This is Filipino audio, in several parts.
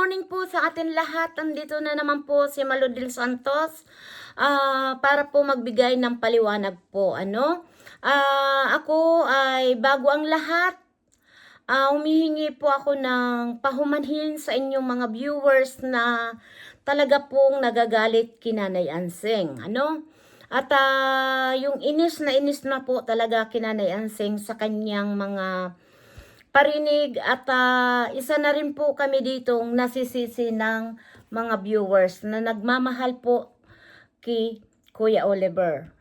morning po sa atin lahat. Nandito na naman po si Maludil Santos para po magbigay ng paliwanag po. Ako ay bago ang lahat, humihingi po ako ng pahumanhin sa inyong mga viewers na talaga pong nagagalit kina Nanay Anseng. Yung inis na po talaga kina Nanay Anseng sa kanyang mga parinig at isa na rin po kami ditong nasisisi ng mga viewers na nagmamahal po kay Kuya Oliver.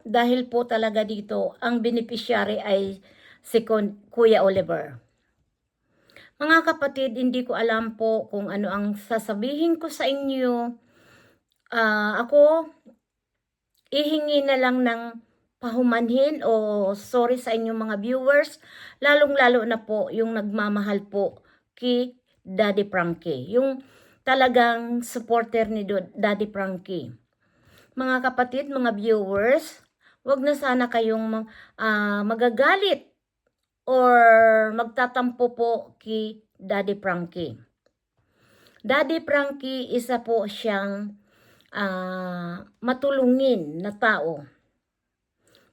Dahil po talaga dito ang beneficiary ay si Kuya Oliver. Mga kapatid, hindi ko alam po kung ano ang sasabihin ko sa inyo. Ako, ihingi na lang ng pahumanhin o sorry sa inyong mga viewers, lalong-lalo na po yung nagmamahal po kay Daddy Frankie, yung talagang supporter ni Daddy Frankie. Mga kapatid, mga viewers, wag na sana kayong magagalit or magtatampo po kay Daddy Frankie. Daddy Frankie, isa po siyang matulungin na tao.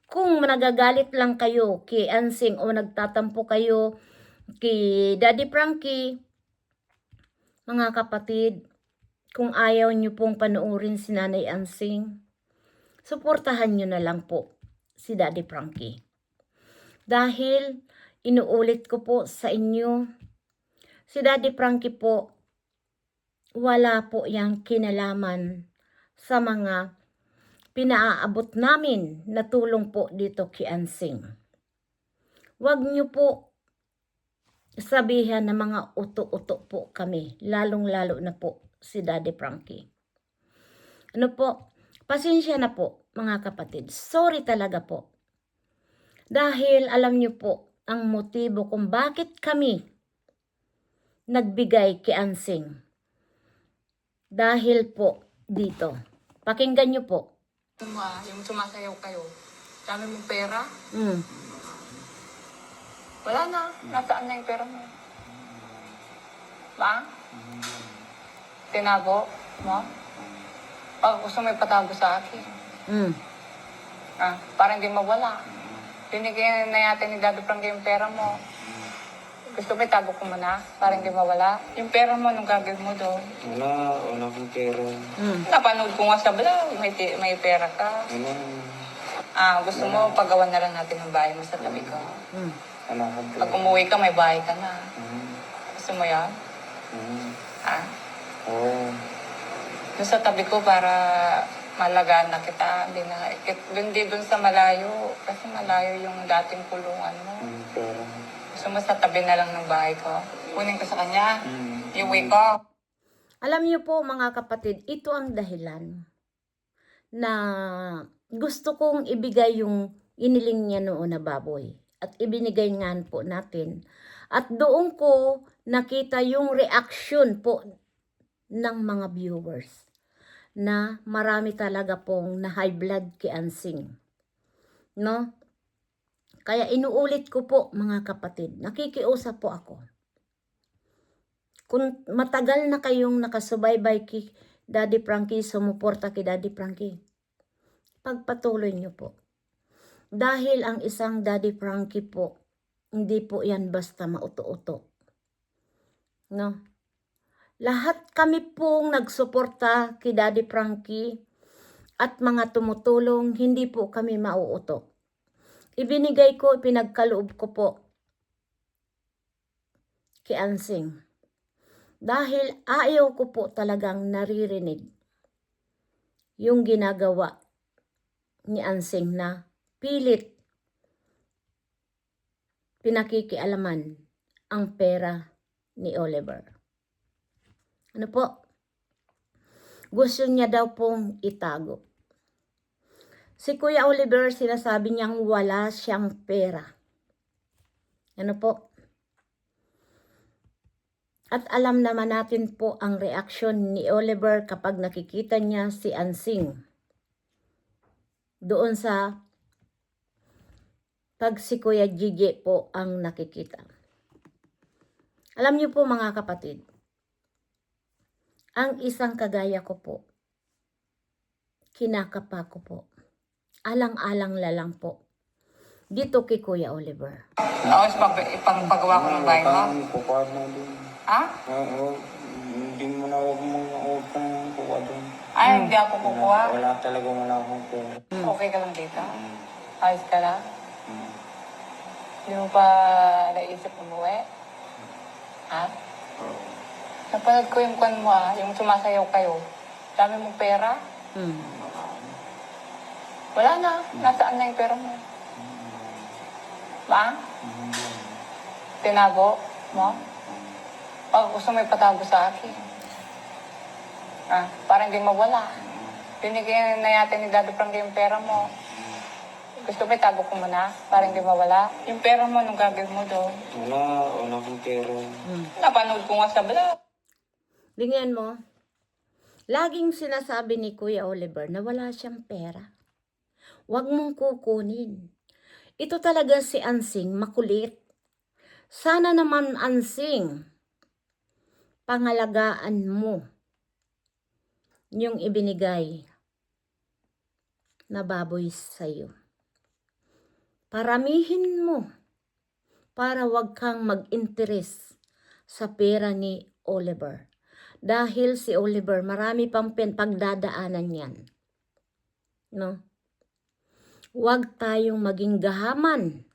Kung nagagalit lang kayo kay Anseng o nagtatampo kayo kay Daddy Frankie, mga kapatid, kung ayaw nyo pong panoorin si Nanay Anseng, suportahan nyo na lang po si Daddy Frankie. Dahil, inuulit ko po sa inyo, si Daddy Frankie po, wala po yang kinalaman sa mga pinaaabot namin na tulong po dito kay Anseng. Huwag nyo po sabihan na mga uto-uto po kami, lalong-lalo na po si Daddy Frankie. Pasensya na po mga kapatid, sorry talaga po. Dahil alam nyo po ang motibo kung bakit kami nagbigay kay Anseng. Dahil po dito, pakinggan nyo po. Yung sumasayaw kayo, dami mong pera, Mm. wala na. Nasaan na yung pera mo? Ba? Tinago mo? Pag gusto mo ipatago sa akin. Mm. Para hindi mawala. Binigyan na natin ni Daddy Frankie yung pera mo. Gusto mo itago ko muna para hindi mawala. Yung pera mo, anong gagawin mo doon? Wala akong pera. Napanood ko nga sa vlog, may pera ka. Gusto mo, paggawa na lang natin ng bahay mo sa tabi ko. Wala akong pera. Pag umuwi ka, may bahay ka na. Gusto mo yan? Oo. Doon sa tabi ko para malagaan na kita. Hindi doon sa malayo. Kasi malayo yung dating kulungan mo. Pera. Gusto mo sa tabi na lang ng bahay ko. Kunin ko sa kanya. Iuwi ko. Alam niyo po mga kapatid, ito ang dahilan na gusto kong ibigay yung iniling niya noon na baboy. At ibinigay nga po natin. At doon ko nakita yung reaction po ng mga viewers na marami talaga pong na high blood kay Anseng. Kaya inuulit ko po mga kapatid, nakikiusap po ako. Kung matagal na kayong nakasubaybay kay Daddy Frankie, sumuporta kay Daddy Frankie, pagpatuloy nyo po. Dahil ang isang Daddy Frankie po, hindi po yan basta mauto-uto. Lahat kami pong nagsuporta kay Daddy Frankie at mga tumutulong, hindi po kami mauuto. Ibinigay ko, pinagkaloob ko po kay Anseng. Dahil ayaw ko po talagang naririnig yung ginagawa ni Anseng na pilit pinakikialaman ang pera ni Oliver. Gusto niya daw pong itago. Si Kuya Oliver, sinasabi niyang wala siyang pera. At alam naman natin po ang reaksyon ni Oliver kapag nakikita niya si Anseng. Doon sa pag si Kuya Gigi po ang nakikita. Alam niyo po mga kapatid, Ang isang kagaya ko po, kinakapa ko po. Alang-alang lalang po. Dito kay Kuya Oliver. Tapos ipagpagawa ko ng bahay mo. Kukuha na din. Ha? Oo, hindi mo na huwag mong utang kukuha doon. Ay, hindi ako kukuha. Wala akong pera. Okay ka lang dito? Ayos ka lang? Mm. Hindi mo pa naisip umuwi? Ha? Oo. Napanood ko yung kwan mo yung sumasayaw kayo. Dami mong pera? Hmm. Wala na. Nasaan na yung pera mo? Ba? Tinago mo? Pag gusto mo ipatago sa akin. Para hindi mawala. Binigyan na natin ni Daddy Frankie yung pera mo. Gusto mo itago ko muna para hindi mawala. Yung pera mo, anong gagawin mo doon? Wala akong pera. Napanood ko nga sa vlog. Tingnan mo, laging sinasabi ni Kuya Oliver na wala siyang pera. Huwag mong kukunin. Ito talaga si Ansing, makulit. Sana naman Ansing, pangalagaan mo yung ibinigay na baboy sa'yo. Paramihin mo para wag kang mag-interes sa pera ni Oliver. Dahil si Oliver, marami pang pagdadaanan yan. No? Huwag tayong maging gahaman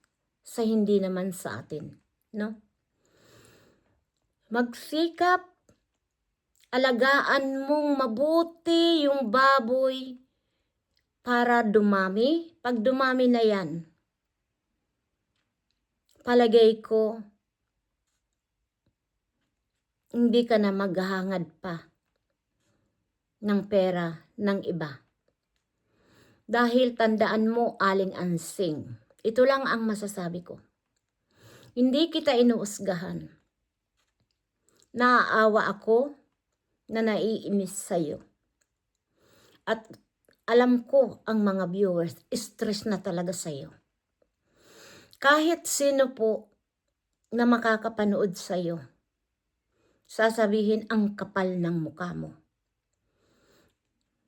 sa hindi naman sa atin. No? Magsikap, alagaan mong mabuti yung baboy para dumami. Pag dumami na yan, palagay ko, hindi ka na maghahangad pa ng pera ng iba. Dahil tandaan mo, Aling Ansing, ito lang ang masasabi ko. Hindi kita inuusgahan. Naaawa ako na naiinis sa'yo. At alam ko ang mga viewers, stress na talaga sa'yo. Kahit sino po na makakapanood sa'yo, sasabihin ang kapal ng mukha mo.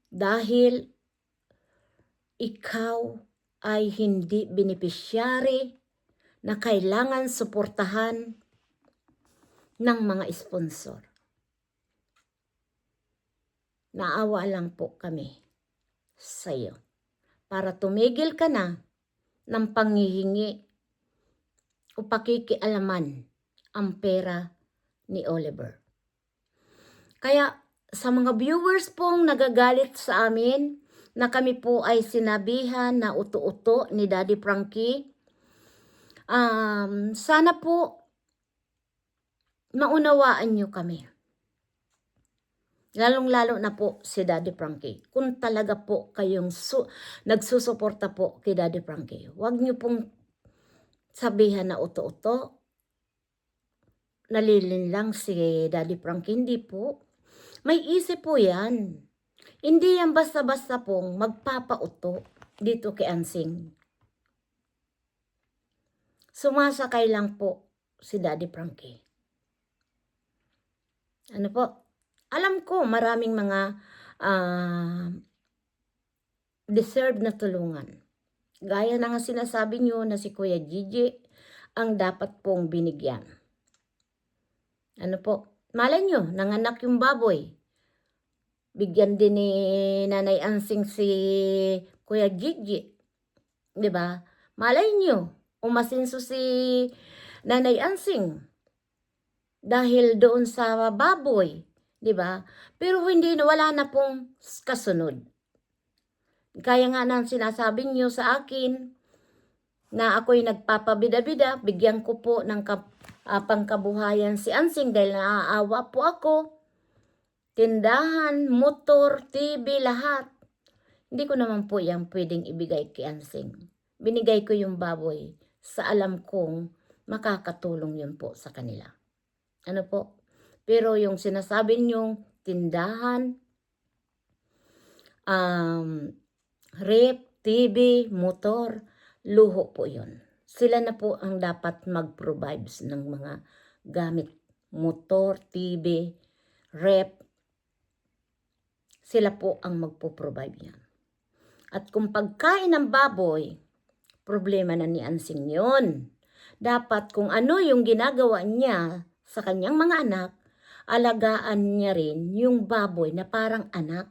Dahil ikaw ay hindi beneficiary na kailangan suportahan ng mga sponsor. Naawa lang po kami sa iyo para tumigil ka na ng panghihingi o pakikialaman ang pera ni Oliver. Kaya sa mga viewers pong nagagalit sa amin na kami po ay sinabihan na uto-uto ni Daddy Frankie, sana po maunawaan nyo kami. Lalong-lalo na po si Daddy Frankie. Kung talaga po kayong nagsusuporta po kay Daddy Frankie, huwag nyo pong sabihan na uto-uto. Nalilin lang si Daddy Frankie. Hindi po. May isip po yan. Hindi yan basta-basta pong magpapauto dito kay Ansing. Sumasakay lang po si Daddy Frankie. Ano po? Alam ko maraming mga deserve na tulungan. Gaya na nga sinasabi nyo na si Kuya Gigi ang dapat pong binigyan. Ano po? Malay nyo, nanganak yung baboy. Bigyan din ni Nanay Ansing si Kuya Gigi. Diba? Malay nyo, umasinso si Nanay Ansing dahil doon sa baboy. Diba? Pero hindi, wala na pong kasunod. Kaya nga nang sinasabi nyo sa akin na ako'y nagpapabida-bida, bigyan ko po ng pangkabuhayan si Ansing dahil naaawa po ako. Tindahan, motor, TV, lahat. Hindi ko naman po yan pwedeng ibigay kay Ansing. Binigay ko yung baboy sa alam kong makakatulong yun po sa kanila. Ano po? Pero yung sinasabi nyong tindahan, rep, TV, motor, luho po yun. Sila na po ang dapat mag-provide ng mga gamit. Motor, TV, rep, Sila po ang magpo-provide yan. At kung pagkain ng baboy, problema na ni Ansing yun. Dapat kung ano yung ginagawa niya sa kanyang mga anak, alagaan niya rin yung baboy na parang anak.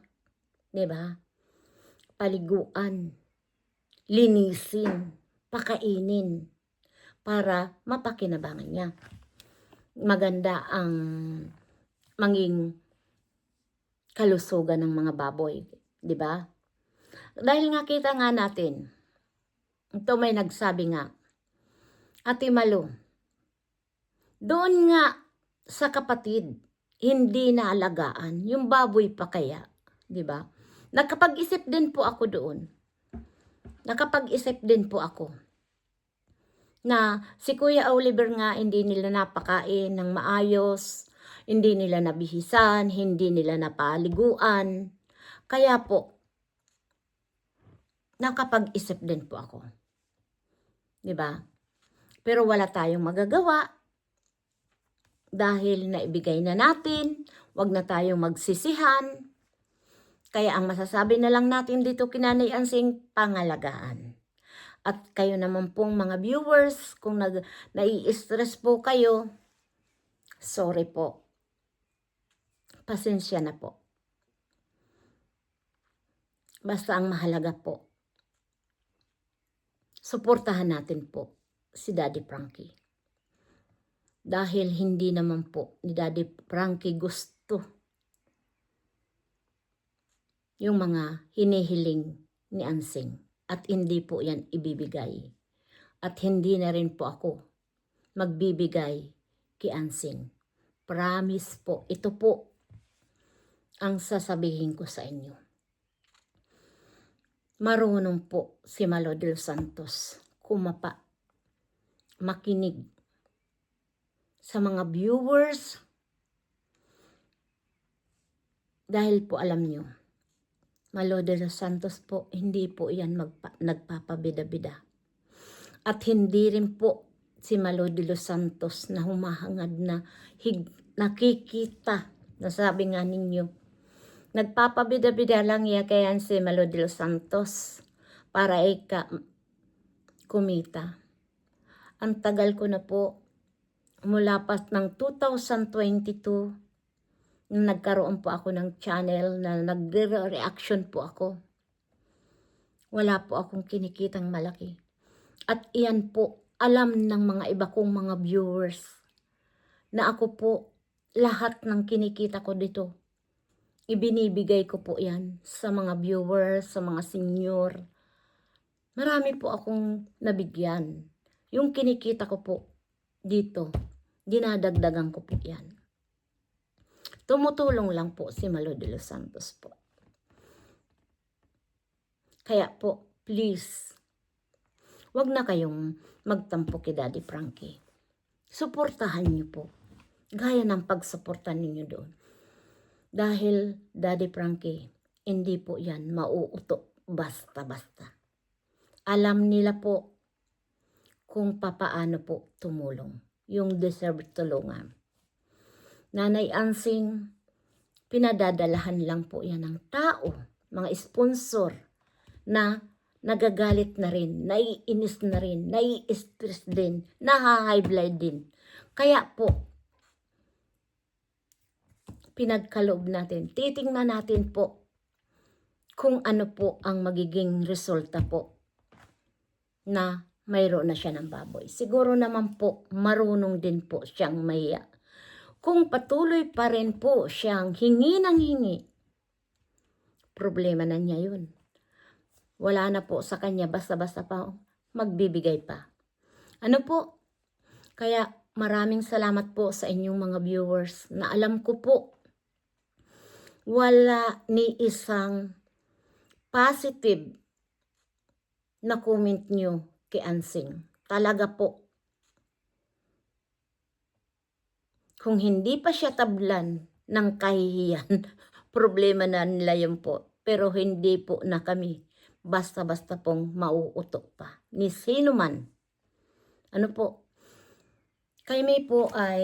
'Di ba? Paliguan, linisin, pakainin para mapakinabangan niya. Maganda ang manging kalusugan ng mga baboy, 'di ba? Dahil nga kita nga natin, ito may nagsabi nga, Ate Malu, doon nga sa kapatid, hindi naalagaan, yung baboy pa kaya, 'di ba? Nakapag-isip din po ako doon. Nakapag-isip din po ako na si Kuya Oliver nga hindi nila napakain ng maayos, hindi nila nabihisan, hindi nila napaliguan. Kaya po, nakapag-isip din po ako. 'Di ba? Pero wala tayong magagawa dahil naibigay na natin, wag na tayong magsisihan. Kaya ang masasabi na lang natin dito kay Nanay Ansing, pangalagaan. At kayo naman pong mga viewers, kung nai-stress po kayo, sorry po. Pasensya na po. Basta ang mahalaga po, suportahan natin po si Daddy Frankie. Dahil hindi naman po ni Daddy Frankie gusto yung mga hinihiling ni Ansing. At hindi po yan ibibigay. At hindi na rin po ako magbibigay kay Ansing. Promise po, ito po ang sasabihin ko sa inyo. Marunong po si Malo del Santos kumapa, makinig sa mga viewers. Dahil po alam nyo, Malo de los Santos po, hindi po yan nagpapabida-bida. At hindi rin po si Malo de los Santos na humahangad na nakikita, nasabi nga ninyo, nagpapabida-bida lang yan si Malo de los Santos para kumita. Ang tagal ko na po, mula pa ng 2022, nagkaroon po ako ng channel na nagre-reaction po ako. Wala po akong kinikitang malaki. At iyan po, alam ng mga iba kong mga viewers na ako po, lahat ng kinikita ko dito, ibinibigay ko po yan sa mga viewers, sa mga senior. Marami po akong nabigyan. Yung kinikita ko po dito, dinadagdagan ko po yan. Tumutulong lang po si Malo de los Santos po. Kaya po, please, wag na kayong magtampo kay Daddy Frankie. Suportahan niyo po. Gaya ng pagsuporta ninyo doon. Dahil Daddy Frankie, hindi po yan mauuto basta-basta. Alam nila po kung papaano po tumulong. Yung deserve tulungan. Nanay Ansing, pinadadalahan lang po yan ng tao, mga sponsor na nagagalit na rin, naiinis na rin, nai-stress din, naha-high blood din. Kaya po, pinagkaloob natin, titingnan natin po kung ano po ang magiging resulta po na mayroon na siya ng baboy. Siguro naman po, marunong din po siyang maya. Kung patuloy pa rin po siyang hingi ng hingi, problema na niya yun. Wala na po sa kanya, basta-basta pa magbibigay pa. Ano po? Kaya maraming salamat po sa inyong mga viewers na alam ko po, wala ni isang positive na comment nyo kay Ansing. Talaga po. Kung hindi pa siya tablan ng kahihiyan, problema na nila yun po. Pero hindi po na kami basta-basta pong mauutok pa. Ni sino man. Ano po? Kami po ay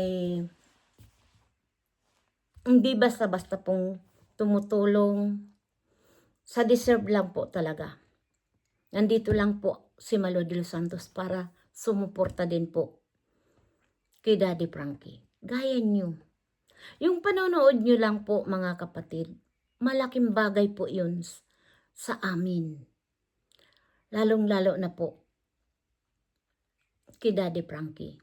hindi basta-basta pong tumutulong. Sa deserve lang po talaga. Nandito lang po si Malo de los Santos para sumuporta din po kay Daddy Frankie. Gaya nyo. Yung panonood nyo lang po mga kapatid, malaking bagay po yun sa amin. Lalong-lalo na po kay Daddy Frankie.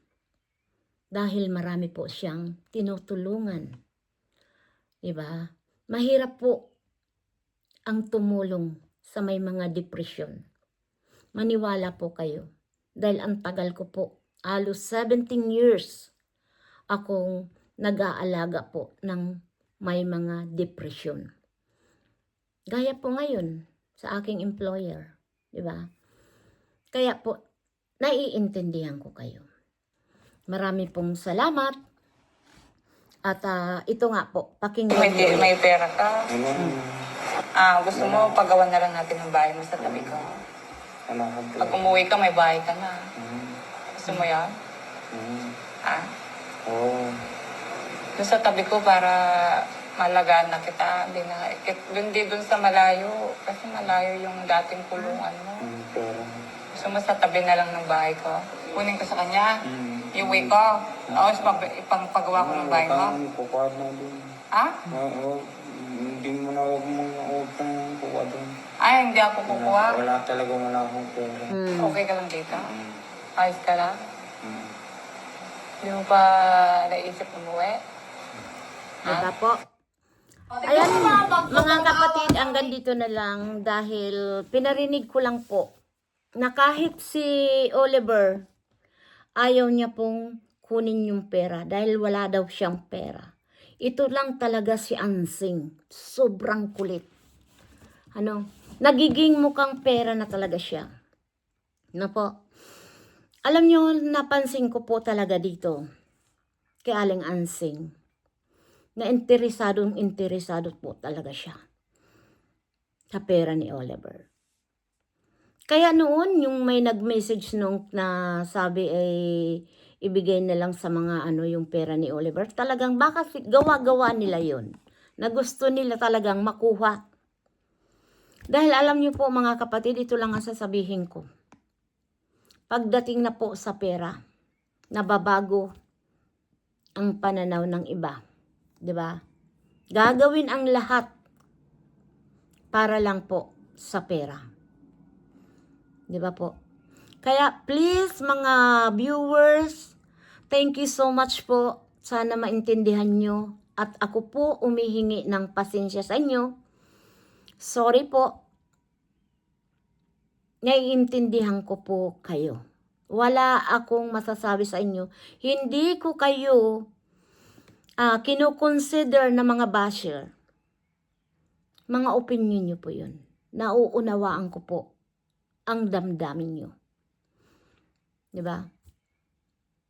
Dahil marami po siyang tinutulungan. Diba? Mahirap po ang tumulong sa may mga depresyon. Maniwala po kayo. Dahil ang tagal ko po, halos 17 years akong nag-aalaga po ng may mga depresyon. Gaya po ngayon sa aking employer. Diba? Kaya po, naiintindihan ko kayo. Marami pong salamat. At ito nga po, pakinggan niyo. May pera ka. Ano? Gusto mo, pagawan na lang natin ng bahay mo sa tabi ko. Ano ka po? Pag umuwi ka, may bahay ka na. Gusto mo yan? Oo. Doon sa tabi ko para malagaan na kita. Doon sa malayo. Kasi malayo yung dating kulungan mo. Pera. Gusto mo sa tabi na lang ng bahay ko. Kunin ko sa kanya. Iuwi ko. Tapos ipangpagawa ko ng bahay mo. Kukuha na din. Oo. Hindi mo na huwag kang kukuha doon. Hindi ako kukuha. Wala akong pera. Okay ka lang dito? Ayos ka lang? Hindi mo pa naisip umuwi? Diba po? Ayan mga kapatid, hanggang dito na lang dahil pinarinig ko lang po na kahit si Oliver ayaw niya pong kunin yung pera dahil wala daw siyang pera. Ito lang talaga si Ansing. Sobrang kulit. Nagiging mukhang pera na talaga siya. Po. Alam nyo, napansin ko po talaga dito kay Aling Ansing na interesado po talaga siya sa pera ni Oliver. Kaya noon, yung may nag-message nung na sabi ay ibigay na lang sa mga yung pera ni Oliver, talagang baka gawa-gawa nila yon na gusto nila talagang makuha. Dahil alam niyo po mga kapatid, ito lang ang sasabihin ko. Pagdating na po sa pera, nababago ang pananaw ng iba. 'Di ba? Gagawin ang lahat para lang po sa pera. 'Di ba po? Kaya please mga viewers, thank you so much po. Sana maintindihan nyo at ako po umihingi ng pasensya sa inyo. Sorry po. Naiintindihan ko po kayo. Wala akong masasabi sa inyo. Hindi ko kayo kino-consider na mga basher. Mga opinion nyo po yun. Nauunawaan ko po ang damdamin nyo. Diba?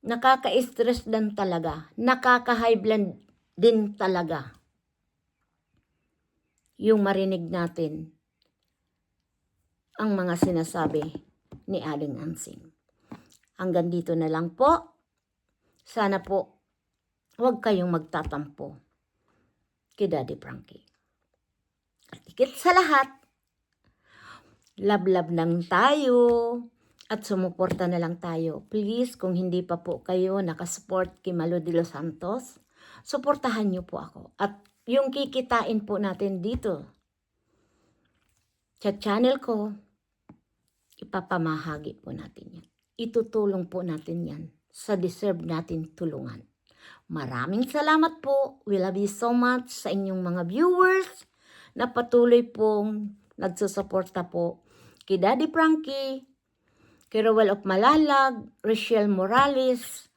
Nakaka-stress din talaga. Nakaka-high blood din talaga. Yung marinig natin ang mga sinasabi ni Aling Ansing. Hanggang dito na lang po. Sana po huwag kayong magtatampo kay Daddy Frankie. At higit sa lahat, love-love lang tayo at sumuporta na lang tayo. Please, kung hindi pa po kayo nakasupport kay Malo de los Santos, suportahan niyo po ako. At yung kikitain po natin dito sa channel ko, ipapamahagi po natin yan. Itutulong po natin yan sa deserve natin tulungan. Maraming salamat po. We love you so much sa inyong mga viewers na patuloy pong nagsusuporta po kay Daddy Frankie, kay Rowell of Malalag, Rochelle Morales.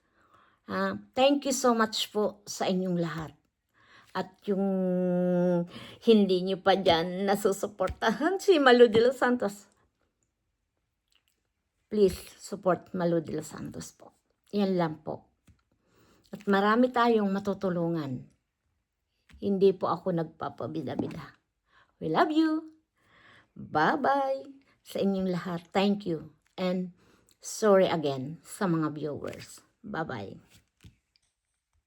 Thank you so much po sa inyong lahat. At yung hindi nyo pa dyan nasusuportahan si Malo de los Santos, please support Malo de los Santos po. Yan lang po. At marami tayong matutulungan. Hindi po ako nagpapabida-bida. We love you. Bye-bye sa inyong lahat. Thank you. And sorry again sa mga viewers. Bye-bye.